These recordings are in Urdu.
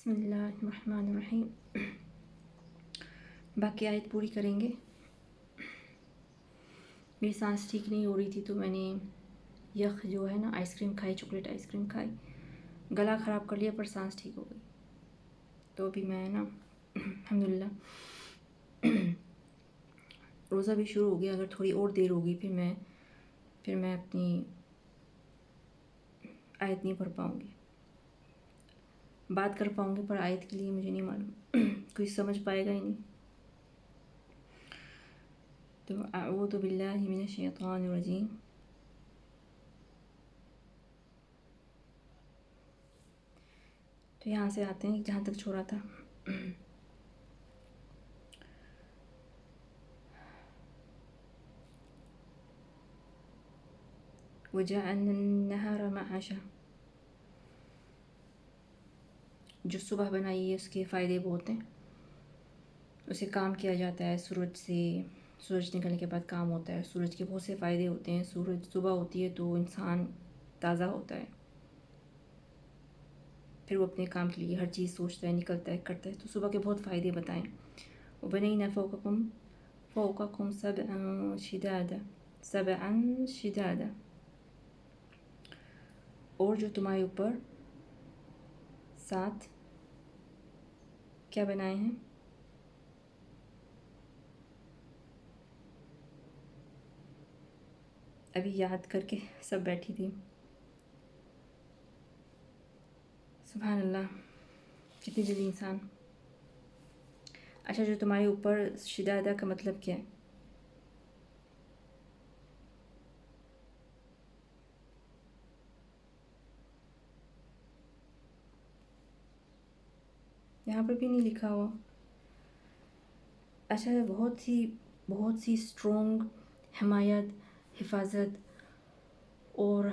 بسم اللہ الرحمن الرحیم. باقی آیت پوری کریں گے. میری سانس ٹھیک نہیں ہو رہی تھی تو میں نے یخ جو ہے نا آئس کریم کھائی، چاکلیٹ آئس کریم کھائی، گلا خراب کر لیا پر سانس ٹھیک ہو گئی. تو ابھی میں نا الحمدللہ روزہ بھی شروع ہو گیا. اگر تھوڑی اور دیر ہوگی پھر میں اپنی آیت نہیں پڑھ پاؤں گی. بات کر پاؤں گی پر آیت کے لیے مجھے نہیں معلوم کوئی سمجھ پائے گا ہی نہیں. تو اعوذ باللہ من الشیطان الرجیم. تو یہاں سے آتے ہیں جہاں تک چھوڑا تھا. وجعلنا النہار معاشا. جو صبح بنائی ہے اس کے فائدے بہت ہیں. اسے کام کیا جاتا ہے سورج نکلنے کے بعد کام ہوتا ہے. سورج کے بہت سے فائدے ہوتے ہیں. سورج صبح ہوتی ہے تو انسان تازہ ہوتا ہے، پھر وہ اپنے کام کے لیے ہر چیز سوچتا ہے، نکلتا ہے، کرتا ہے. تو صبح کے بہت فائدے بتائیں. وَبَنَيْنَا فَوْقَكُمْ سَبْعًا شِدَادًا. اور جو تمہارے اوپر 7 کیا بنائے ہیں؟ ابھی یاد کر کے سب بیٹھی تھی. سبحان اللہ، کتنی جلدی انسان. اچھا، جو تمہارے اوپر شدادہ کا مطلب کیا ہے؟ یہاں پر بھی نہیں لکھا ہوا. اچھا، بہت سی اسٹرانگ حمایت، حفاظت اور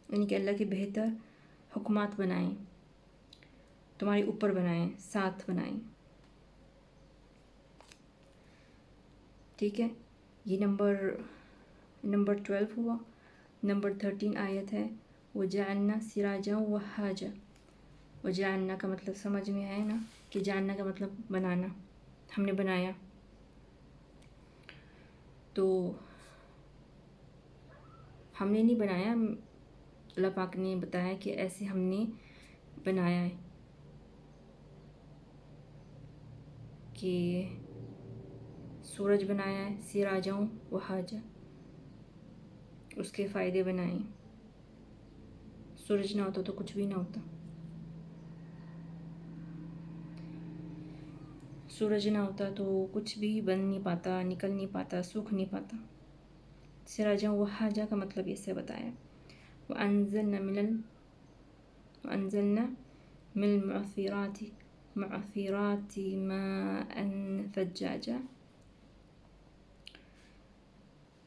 یعنی کہ اللہ کے بہتر حکمات بنائیں، تمہارے اوپر بنائیں، 7 بنائیں. ٹھیک ہے، یہ نمبر 12 ہوا. نمبر 13 آیت ہے وَجَعَلْنَا سِرَاجًا وَهَّاجًا. وَجَعَلْنَا کا مطلب سمجھ میں ہے نا کہ جاننا کا مطلب بنانا. ہم نے بنایا. تو ہم نے نہیں بنایا، اللہ پاک نے بتایا کہ ایسے ہم نے بنایا ہے کہ سورج بنایا ہے، سراجاں وہاجا، اس کے فائدے بنائیں. سورج نہ ہوتا تو کچھ بھی نہ ہوتا. سورج نہ ہوتا تو کچھ بھی بن نہیں پاتا، نکل نہیں پاتا، سوکھ نہیں پاتا. سراجاں وہاجا کا مطلب اس سے بتایا. وَأَنزَلْنَا مِنَ الْمُعْصِرَاتِ مَاءً ثَجَّاجًا.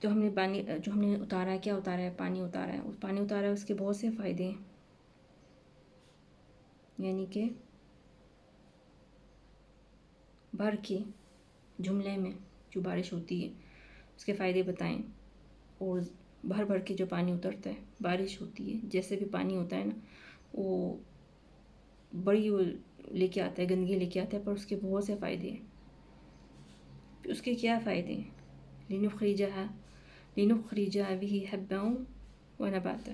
جو ہم نے اتارا ہے، کیا اتارا ہے؟ پانی اتارا ہے. پانی اتارا ہے، اس کے بہت سے فائدے ہیں. یعنی کہ بھر کے جملے میں جو بارش ہوتی ہے اس کے فائدے بتائیں. اور بھر کے جو پانی اترتا ہے، بارش ہوتی ہے، جیسے بھی پانی ہوتا ہے نا وہ بڑی لے کے آتا ہے، گندگی لے کے آتا ہے، پر اس کے بہت سے فائدے ہیں. اس کے کیا فائدے ہیں؟ لِنُخْرِجَ بِهِ حَبًّا وَنَبَاتًا.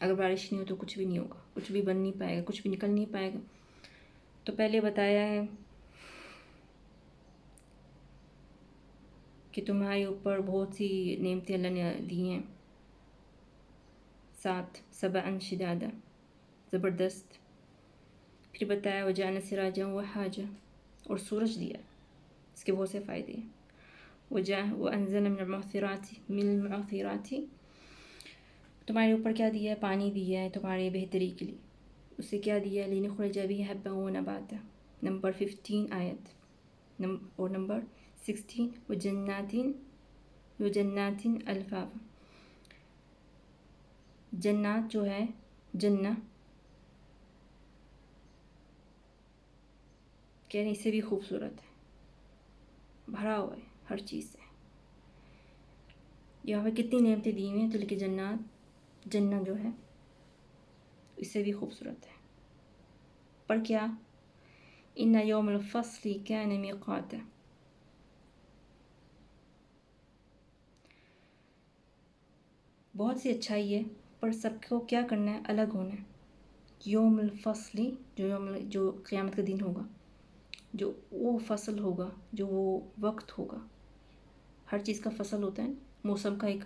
اگر بارش نہیں ہو تو کچھ بھی نہیں ہوگا، کچھ بھی بن نہیں پائے گا، کچھ بھی نکل نہیں پائے گا. تو پہلے بتایا ہے کہ تمہارے اوپر بہت سی نعمتیں اللہ نے دی ہیں. 7 سبعاً شدادا، زبردست. پھر بتایا وجعلنا سراجا وہاجا، اور سورج دیا، اس کے بہت سے فائدے ہیں. وانزلنا من المعصرات، تمہارے اوپر کیا دیا ہے؟ پانی دیا ہے تمہارے بہتری کے لیے. اسے کیا دیا ہے؟ لنخرج به حبا ونباتا. نمبر 15 آیت. اور نمبر 16 وجنات الفافا. جنات جو ہے، جنہ کہنے سے بھی خوبصورت ہے، بھرا ہوا ہے ہر چیز سے. یہاں پہ کتنی نعمتیں دی ہوئی ہیں. تلک جنات، جنہ جو ہے اس سے بھی خوبصورت ہے. پر کیا ان یوم الفصل کان میقاتا. بہت سی اچھائی ہے پر سب کو کیا کرنا ہے؟ الگ ہونا ہے. یوم الفصل جو قیامت کا دن ہوگا، جو وہ فصل ہوگا، جو وہ وقت ہوگا. ہر چیز کا فصل ہوتا ہے، موسم کا ایک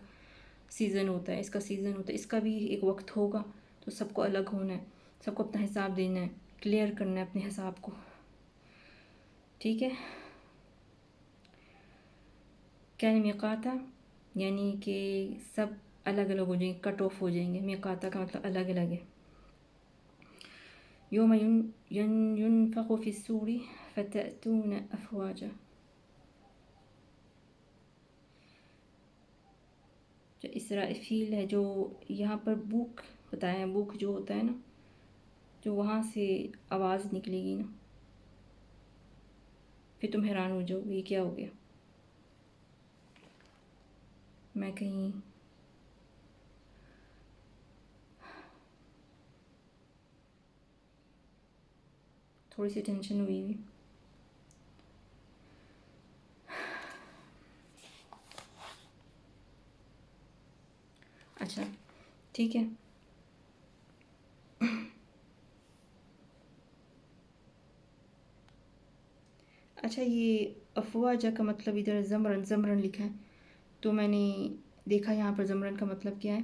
سیزن ہوتا ہے، اس کا سیزن ہوتا ہے، اس کا بھی ایک وقت ہوگا. تو سب کو الگ ہونا ہے، سب کو اپنا حساب دینا ہے، کلیئر کرنا ہے اپنے حساب کو. ٹھیک ہے. کیا میقاتا یعنی کہ سب الگ الگ ہو جائیں گے، کٹ آف ہو جائیں گے. میقاتا کا مطلب الگ الگ ہے. یوم ينفخ في الصور فتأتون افواجا. جو اسرافیل ہے، جو یہاں پر بوک بتایا ہے، بوک جو ہوتا ہے نا، جو وہاں سے آواز نکلے گی نا، پھر تم حیران ہو جاؤ یہ کیا ہو گیا. میں کہیں تھوڑی سی ٹینشن ہوئی ہوئی. اچھا ٹھیک ہے. اچھا یہ افواجہ کا مطلب ادھر زمرن لکھا ہے، تو میں نے دیکھا یہاں پر زمرن کا مطلب کیا ہے.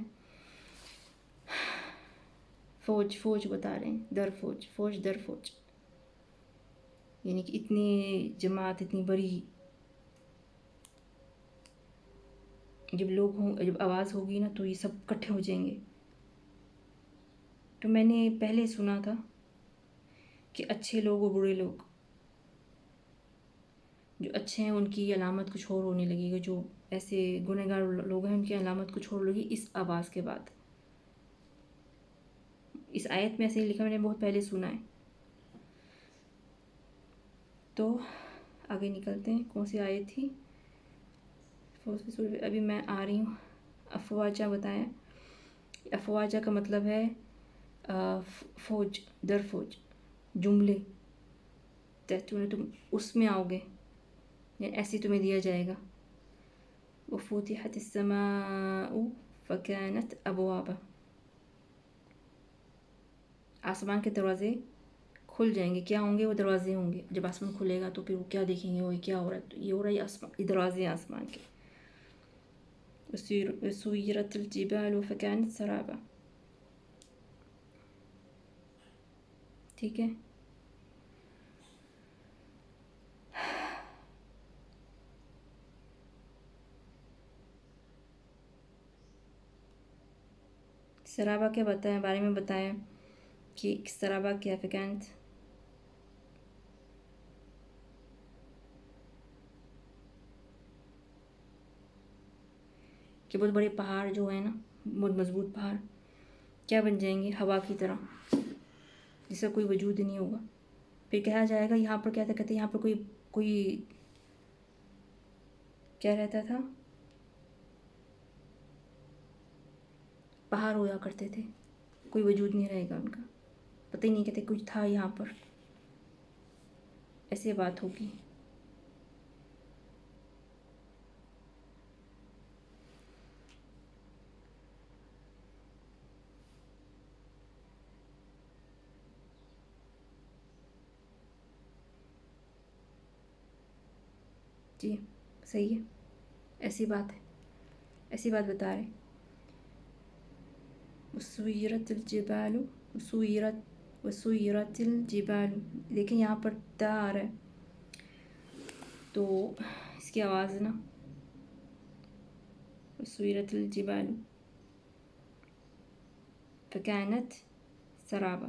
فوج بتا رہے ہیں، فوج در فوج، یعنی کہ اتنی جماعت، اتنی بڑی، جب لوگ ہوں، جب آواز ہوگی نا تو یہ سب اکٹھے ہو جائیں گے. تو میں نے پہلے سنا تھا کہ اچھے لوگ اور برے لوگ، جو اچھے ہیں ان کی علامت کچھ اور ہونے لگے گا، جو ایسے گنہگار لوگ ہیں ان کی علامت کچھ اور لگی اس آواز کے بعد. اس آیت میں ایسے ہی لکھا، میں نے بہت پہلے سنا ہے. تو آگے نکلتے ہیں. کون سی آیت تھی؟ ابھی میں آ رہی ہوں. افواجہ بتایا. افواجہ کا مطلب ہے فوج در فوج، جملے. تم اس میں آؤ گے، یعنی ایسے تمہیں دیا جائے گا. وفتحت السماء فكانت ابوابا. آسمان کے دروازے کھل جائیں گے. کیا ہوں گے؟ وہ دروازے ہوں گے. جب آسمان کھلے گا تو پھر وہ کیا دیکھیں گے؟ وہ کیا ہو رہا ہے؟ یہ ہو رہا ہے یہ دروازے ہیں آسمان کے. وسيرت الجبال فكانت سرابا. ٹھیک ہے. سرابا کے بارے میں بتایا کہ سرابا کیا. فکانت کہ بہت بڑے پہاڑ جو ہیں نا، بہت مضبوط پہاڑ، کیا بن جائیں گے؟ ہوا کی طرح، جس کا کوئی وجود نہیں ہوگا. پھر کہا جائے گا یہاں پر کیا تھا، کہتے ہیں یہاں پر کوئی کیا رہتا تھا؟ پہاڑ ہوا کرتے تھے، کوئی وجود نہیں رہے گا ان کا، پتہ ہی نہیں کہتے کچھ تھا یہاں پر. ایسے بات ہوگی. جی صحیح ہے، ایسی بات ہے، ایسی بات بتا رہے. وسویرت الجبال. دیکھیں یہاں پر تا آ رہا ہے تو اس کی آواز نا، وسویرت الجبال فکانت سرابا.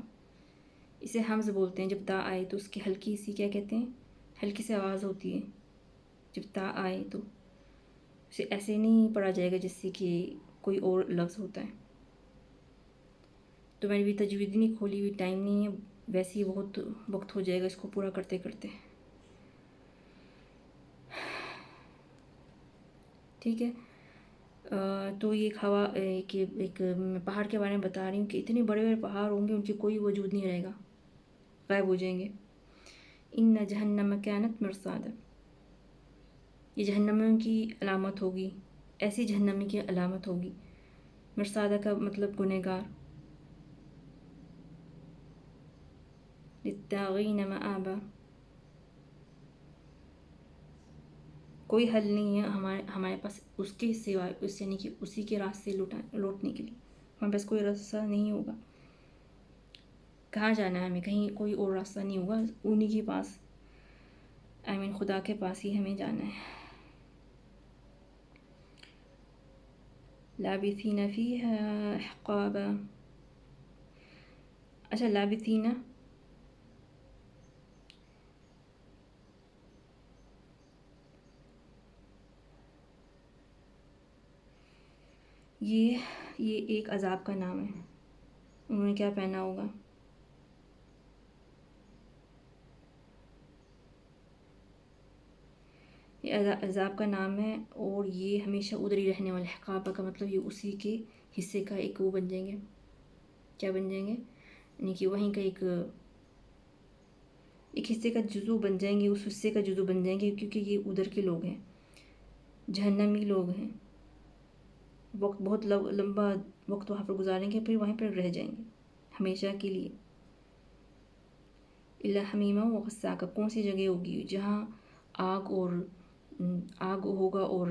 اسے حمز بولتے ہیں. جب تا آئے تو اس کی ہلکی سی کیا کہتے ہیں، ہلکی سی آواز ہوتی ہے جب تا آئے. تو اسے ایسے نہیں پڑھا جائے گا جس سے کہ کوئی اور لفظ ہوتا ہے. تو میں نے بھی تجوید نہیں کھولی ہوئی، ٹائم نہیں ہے، ویسے ہی بہت وقت ہو جائے گا اس کو پورا کرتے کرتے. ٹھیک ہے. تو یہ ایک میں پہاڑ کے بارے میں بتا رہی ہوں کہ اتنے بڑے بڑے پہاڑ ہوں گے، ان کی کوئی وجود نہیں رہے گا، غائب ہو جائیں گے. ان جہنم کانت مرصادا، یہ جہنمیوں کی علامت ہوگی، ایسی جہنمی کی علامت ہوگی. مرصادہ کا مطلب گنہگار. للطاغین مآبا، کوئی حل نہیں ہے ہمارے پاس اس کے سوائے، اس یعنی کہ اسی کے راستے لوٹنے کے لیے ہمارے پاس کوئی راستہ نہیں ہوگا. کہاں جانا ہے ہمیں؟ کہیں کوئی اور راستہ نہیں ہوگا، انہی کے پاس، خدا کے پاس ہی ہمیں جانا ہے. لابثین فیہا احقابا. اچھا، لابثین یہ ایک عذاب کا نام ہے. انہوں نے کیا پہنا ہوگا؟ یہ عذاب کا نام ہے، اور یہ ہمیشہ ادھر ہی رہنے والے. حقابہ کا مطلب یہ اسی کے حصے کا ایک وہ بن جائیں گے. کیا بن جائیں گے؟ یعنی کہ وہیں کا ایک حصے کا جزو بن جائیں گے، اس حصے کا جزو بن جائیں گے، کیونکہ یہ ادھر کے لوگ ہیں، جہنمی لوگ ہیں. بہت لمبا وقت وہاں پر گزاریں گے، پھر وہیں پر رہ جائیں گے ہمیشہ کے لیے. الا حمیما و غساقا، کون سی جگہ ہوگی جہاں آگ ہوگا اور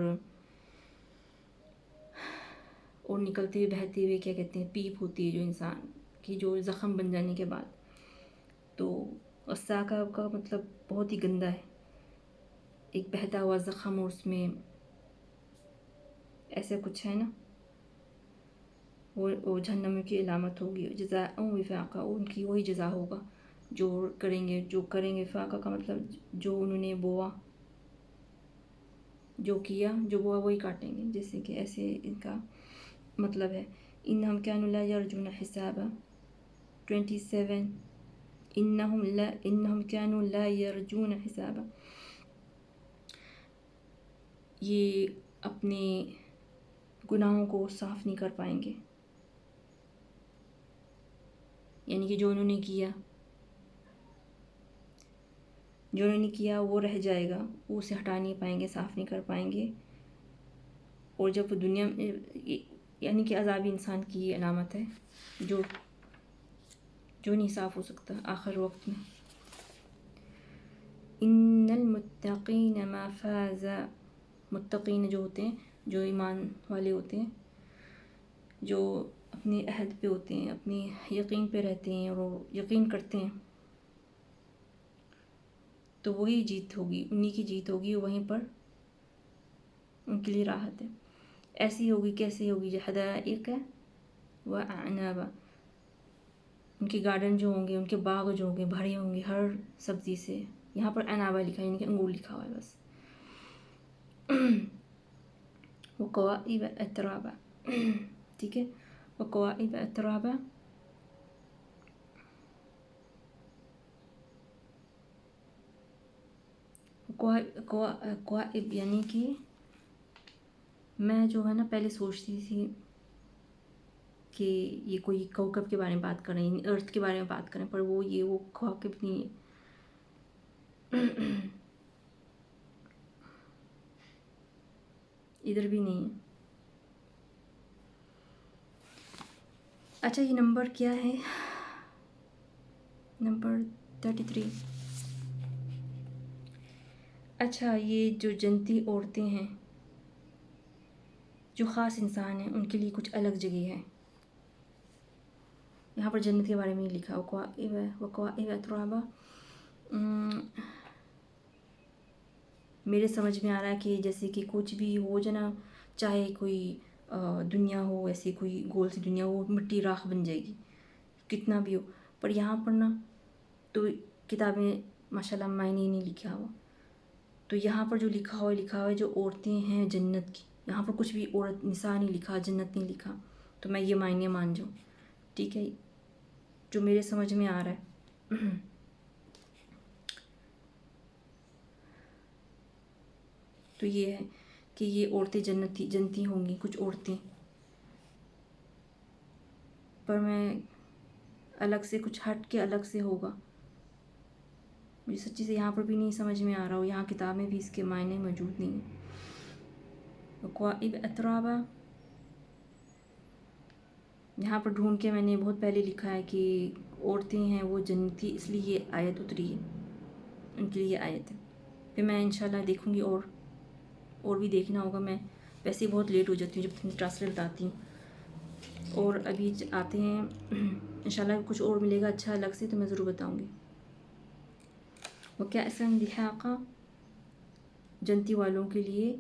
نکلتے ہوئے بہتے ہوئے کیا کہتے ہیں، پیپ ہوتی ہے جو انسان کی، جو زخم بن جانے کے بعد. تو غساقا کا مطلب بہت ہی گندا ہے، ایک بہتا ہوا زخم، اور اس میں ایسا کچھ ہے نا، وہ جہنم کی علامت ہوگی. جزاء وفاقا، ان کی وہی جزا ہوگا جو کریں گے. وفاقا کا مطلب جو انہوں نے بویا، جو کیا، جو بویا وہی کاٹیں گے، جیسے کہ ایسے ان کا مطلب ہے. انہم کانوا لا یرجون حسابا. 27 انہم کانوا لا یرجون حسابا، یہ اپنے گناہوں کو صاف نہیں کر پائیں گے، یعنی کہ جو انہوں نے کیا وہ رہ جائے گا، وہ اسے ہٹا نہیں پائیں گے، صاف نہیں کر پائیں گے. اور جب دنیا میں، یعنی کہ عذابی انسان کی یہ علامت ہے جو نہیں صاف ہو سکتا آخر وقت میں. ان المتقین مفاز، متقین جو ہوتے ہیں، جو ایمان والے ہوتے ہیں، جو اپنے عہد پہ ہوتے ہیں، اپنے یقین پہ رہتے ہیں، اور وہ یقین کرتے ہیں، تو وہی جیت ہوگی، انہی کی جیت ہوگی، وہیں پر ان کے لیے راحت ہے. ایسی ہوگی، کیسی ہوگی؟ حدائق و اعنابا، ان کے گارڈن جو ہوں گے، ان کے باغ جو ہوں گے، بھرے ہوں گے ہر سبزی سے. یہاں پر عنابا لکھا ہے، یعنی کہ انگور لکھا ہوا ہے بس. وکواعب اترابا، ٹھیک ہے. وکواعب اترابا، کوائب یعنی کہ میں جو ہے نا پہلے سوچتی تھی کہ یہ کوئی کوکب کے بارے میں بات کر رہے ہیں، ارتھ کے بارے میں بات کریں، پر وہ کوکب نہیں ہے. ادھر بھی نہیں ہے. اچھا، یہ نمبر کیا ہے؟ نمبر 33. اچھا، یہ جو جنتی عورتیں ہیں، جو خاص انسان ہیں، ان کے لیے کچھ الگ جگہ ہے. یہاں پر جنت کے بارے میں لکھا وکواعب اترابا. میرے سمجھ میں آ رہا ہے کہ جیسے کہ کچھ بھی ہو جنا، چاہے کوئی دنیا ہو، ایسی کوئی گول سی دنیا ہو، مٹی راکھ بن جائے گی، کتنا بھی ہو. پر یہاں پر نا تو کتابیں ماشاء اللہ معنی نہیں لکھا ہوا، تو یہاں پر جو لکھا ہوا ہے جو عورتیں ہیں جنت کی، یہاں پر کچھ بھی عورت نساء نہیں لکھا، جنت نہیں لکھا، تو میں یہ معنی مان جاؤں. ٹھیک ہے، جو میرے سمجھ میں آ رہا ہے. تو یہ ہے کہ یہ عورتیں جنتی ہوں گی، کچھ عورتیں، پر میں الگ سے کچھ ہٹ کے الگ سے ہوگا. مجھے سچی سے یہاں پر بھی نہیں سمجھ میں آ رہا ہو، یہاں کتاب میں بھی اس کے معنی موجود نہیں ہیں. وَكَوَاعِبَ أَتْرَابًا، یہاں پر ڈھونڈ کے میں نے بہت پہلے لکھا ہے کہ عورتیں ہیں وہ جنتی، اس لیے یہ آیت اتری ہے، ان کے لیے یہ آیت ہے. پھر میں انشاءاللہ دیکھوں گی اور بھی دیکھنا ہوگا. میں ویسے ہی بہت لیٹ ہو جاتی ہوں جب ٹرانسلیٹ بتاتی ہوں. اور ابھی آتے ہیں انشاءاللہ کچھ اور ملے گا اچھا الگ سے تو میں ضرور بتاؤں گی. وَكَأْسًا دِحَاقًا، جنتی والوں کے لیے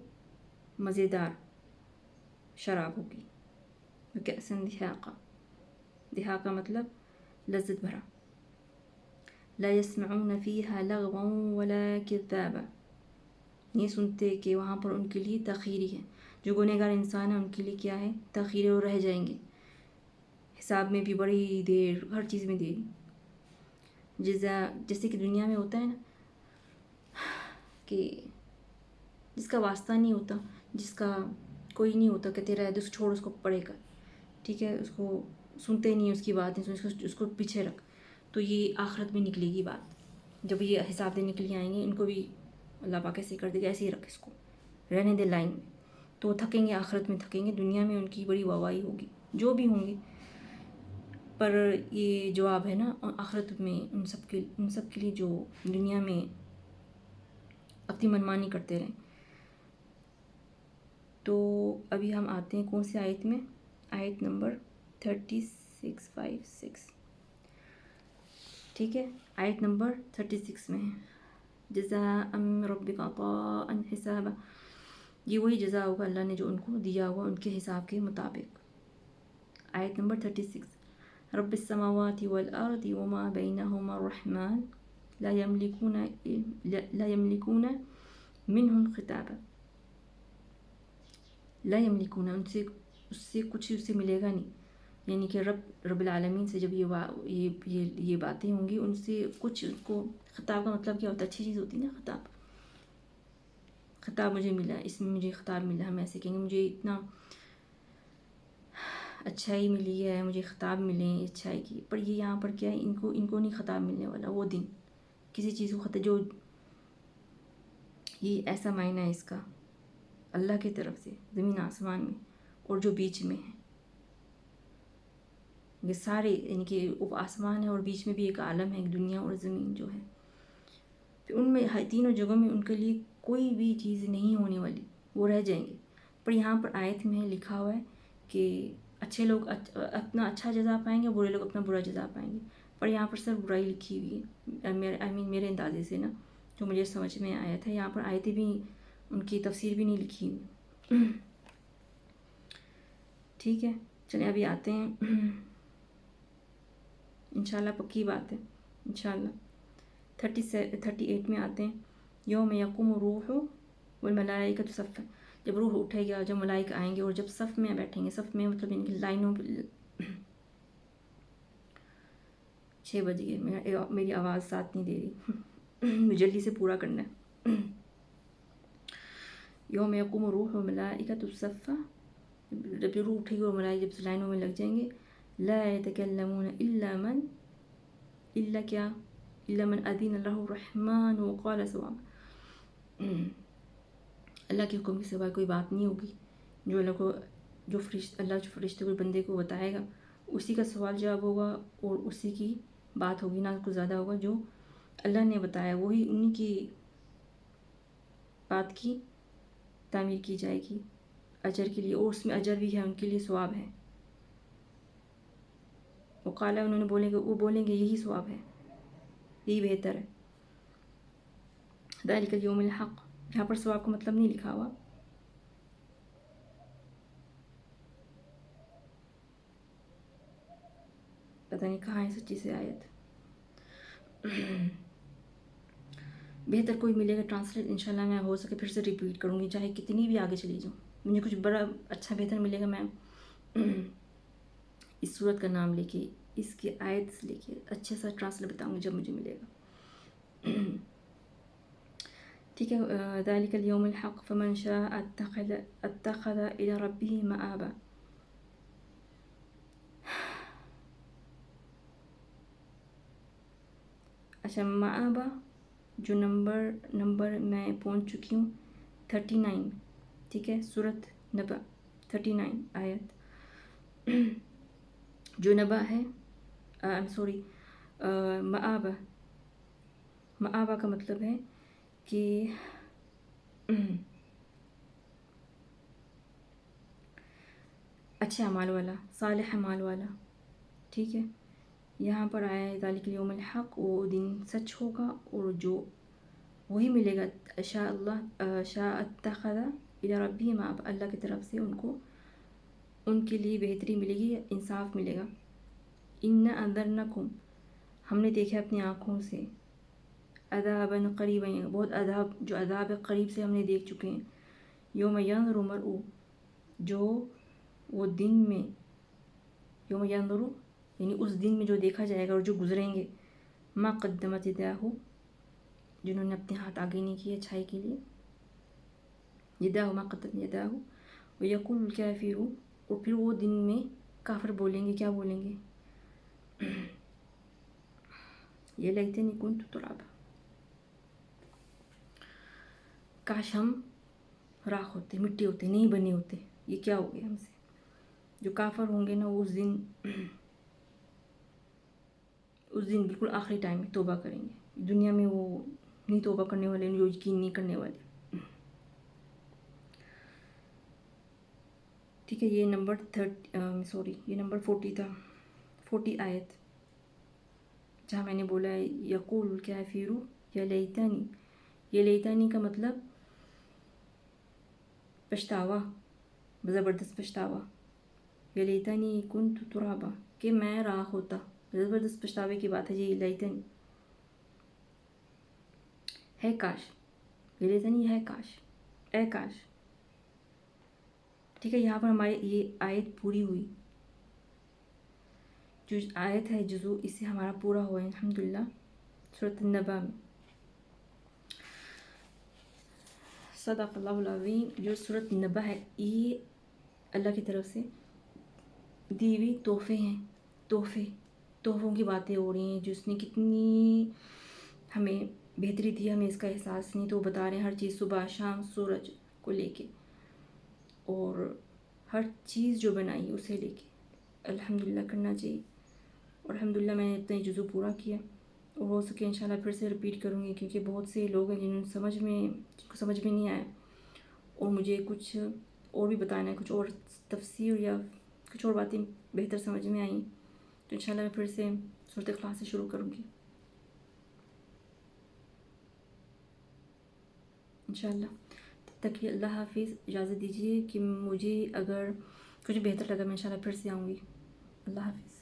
مزیدار شراب ہوگی. وَكَأْسًا دِحَاقًا، دحاقہ مطلب لذت بھرا. لا يسمعون فيها لغوا ولا كذابا، نہیں سنتے کہ وہاں پر ان کے لیے تاخیری ہے. جو گنہگار انسان ہیں ان کے لیے کیا ہے؟ تاخیری، اور رہ جائیں گے حساب میں بھی بڑی دیر، ہر چیز میں دیر. جیسے کہ دنیا میں ہوتا ہے نا کہ جس کا واسطہ نہیں ہوتا، جس کا کوئی نہیں ہوتا، کہتے رہے اس چھوڑ، اس کو پڑھے کر، ٹھیک ہے، اس کو سنتے نہیں، اس کی بات نہیں، اس کو پیچھے رکھ. تو یہ آخرت میں نکلے گی بات، جب یہ حساب دینے کے لیے آئیں گے ان کو بھی اللہ پاک ایسے کر دے گا، ایسے ہی رکھ، اس کو رہنے دے لائن میں. تو وہ تھکیں گے، آخرت میں تھکیں گے، دنیا میں ان کی بڑی واہواہی ہوگی جو بھی ہوں گے. پر یہ جواب ہے نا آخرت میں ان سب کے لیے جو دنیا میں اپنی منمانی کرتے رہیں. تو ابھی ہم آتے ہیں کون سی آیت میں؟ آیت نمبر 3656، ٹھیک ہے، آیت نمبر 36 میں ہے. جزاء من ربک عطاء حسابا، یہ وہی جزا ہوگا اللہ نے جو ان کو دیا ہوگا ان کے حساب کے مطابق. آیت نمبر 36، رب السماوات والارض وما بینہما الرحمن لا یملکون منہ خطابا. لا یملکون، اس سے کچھ اسے ملے گا نہیں، یعنی کہ رب العالمین سے جب یہ باتیں ہوں گی ان سے کچھ، اس کو خطاب کا مطلب کیا ہوتا ہے؟ اچھی چیز ہوتی ہے نا خطاب مجھے ملا، اس میں مجھے خطاب ملا، ہم ایسے کہیں گے مجھے اتنا اچھائی ملی ہے، مجھے خطاب ملے ہیں اچھائی کی. پر یہ یہاں پر کیا ہے، ان کو نہیں خطاب ملنے والا وہ دن، کسی چیز کو خطاب، جو یہ ایسا معنی ہے اس کا اللہ کی طرف سے زمین آسمان میں اور جو بیچ میں ہے، یہ سارے، یعنی کہ آسمان ہے اور بیچ میں بھی ایک عالم ہے، ایک دنیا اور زمین جو ہے. پھر ان میں تینوں جگہوں میں ان کے لیے کوئی بھی چیز نہیں ہونے والی، وہ رہ جائیں گے. پر یہاں پر آیت میں لکھا ہوا ہے کہ اچھے لوگ اپنا اچھا جزا پائیں گے، برے لوگ اپنا برا جزا پائیں گے. پر یہاں پر صرف برائی لکھی ہوئی ہے، میرے اندازے سے نا، جو مجھے سمجھ میں آیا تھا. یہاں پر آیتیں بھی، ان کی تفسیر بھی نہیں لکھی ہوئی. ٹھیک ہے، چلیں ابھی آتے ہیں انشاءاللہ، پکی بات ہے انشاءاللہ. 38 میں آتے ہیں، یوم یقوم الروح والملائکۃ صفا، جب روح اٹھے گا، جب ملائکہ آئیں گے اور جب صف میں بیٹھیں گے. صف میں مطلب ان کی لائنوں پہ. 6 بج گئے، میری آواز ساتھ نہیں دے رہی، مجھے جلدی سے پورا کرنا ہے. یوم یقوم الروح والملائکۃ صفا، جب روح اٹھے گی اور ملائکہ جب لائنوں میں لگ جائیں گے. لا يتكلمون الا من اذن له الرحمن وقال صوابا، اللہ کے حکم کے سوا کوئی بات نہیں ہوگی. جو اللہ جو فرشتے کو بندے کو بتائے گا اسی کا سوال جواب ہوگا اور اسی کی بات ہوگی، نہ کچھ زیادہ ہوگا. جو اللہ نے بتایا وہی انہی کی بات کی تعمیر کی جائے گی اجر کے لیے، اور اس میں اجر بھی ہے، ان کے لیے ثواب ہے. وقال، انہوں نے وہ بولیں گے یہی ثواب ہے، یہی بہتر ہے. ذالک الیوم الحق، یہاں پر ثواب کا مطلب نہیں لکھا ہوا. پتہ نہیں کہاں ہے سچی سے آیت. بہتر کوئی ملے گا ٹرانسلیٹ انشاءاللہ میں ہو سکے پھر سے ریپیٹ کروں گی، چاہے کتنی بھی آگے چلی جاؤں. مجھے کچھ بڑا اچھا بہتر ملے گا، میں اس صورت کا نام لے کے، اس کی آیت لے کے اچھے سا ٹرانسلیٹ بتاؤں گی جب مجھے ملے گا. ٹھیک ہے. ذالک الیوم الحق فمن شاء اتخذ الی ربہ مآبا. اچھا مآبا جو نمبر میں پہنچ چکی ہوں 39. ٹھیک ہے, سورۃ نبأ 39 آیت. جو نبأ ہے سوری مآبا کا مطلب ہے کہ اچھا اعمال والا, صالح اعمال والا. ٹھیک ہے, یہاں پر آیا ہے ذالک الیوم الحق, وہ دن سچ ہوگا اور جو وہی ملے گا شاء اتخذ الی ربہ مآب, اللہ کی طرف سے ان کے لیے بہتری ملے گی, انصاف ملے گا. انا انذرنکم, ہم نے دیکھا اپنی آنکھوں سے, عذابا قریبا, بہت جو عذاب قریب سے ہم نے دیکھ چکے ہیں. یوم ینظر المرء, جو وہ دن میں, یوم ینظر یعنی اس دن میں جو دیکھا جائے گا اور جو گزریں گے, ما قدمت یداہ, جنہوں نے اپنے ہاتھ آگے نہیں کیے اچھائی کے لیے, یداہ ما قدمت یداہ, ویقول الکافر, اور پھر وہ دن میں کافر بولیں گے, کیا بولیں گے, یا لیتنی کنت ترابا, کاش ہم راکھ ہوتے, مٹی ہوتے, نہیں بنے ہوتے, یہ کیا ہو گیا ہم سے. جو کافر ہوں گے نا وہ اس دن بالکل آخری ٹائم میں توبہ کریں گے. دنیا میں وہ نہیں توبہ کرنے والے, جو یقین نہیں کرنے والے. ٹھیک ہے, یہ نمبر 40 تھا, 40 آیت, جہاں میں نے بولا ہے یقول الکافر یا لیتنی. یہ لیتنی کا مطلب پچھتاوا, زبردست پچھتاوا. یا لیتنی کنت ترابا, کہ میں راکھ ہوتا, زبردست پچھتاوے کی بات ہے یہ لیتنی ہے, کاش. یہ لیتنی ہے کاش, اے کاش. ٹھیک ہے, یہاں پر ہماری یہ آیت پوری ہوئی. جو آیت ہے جزو, اس سے ہمارا پورا ہوا ہے الحمدللہ سورۃ النبأ میں. صدق اللہ العظیم. جو سورۃ نبأ ہے یہ اللہ کی طرف سے دی ہوئی تحفے ہیں, تحفوں کی باتیں ہو رہی ہیں. جس نے کتنی ہمیں بہتری دی, ہمیں اس کا احساس نہیں, تو وہ بتا رہے ہیں ہر چیز صبح شام سورج کو لے کے, اور ہر چیز جو بنائی اسے لے کے الحمدللہ کرنا چاہیے. اور الحمدللہ میں نے اتنا ہی جزو پورا کیا, اور ہو سکے انشاءاللہ پھر سے رپیٹ کروں گی, کیونکہ بہت سے لوگ ہیں جن کو سمجھ میں نہیں آیا, اور مجھے کچھ اور بھی بتانا ہے, کچھ اور تفسیر یا کچھ اور باتیں بہتر سمجھ میں آئیں, تو انشاءاللہ میں پھر سے سورۃ اخلاص سے شروع کروں گی انشاءاللہ. تب تک کہ اللہ حافظ, اجازت دیجیے کہ مجھے اگر کچھ بہتر لگا میں انشاءاللہ پھر سے آؤں گی. اللہ حافظ.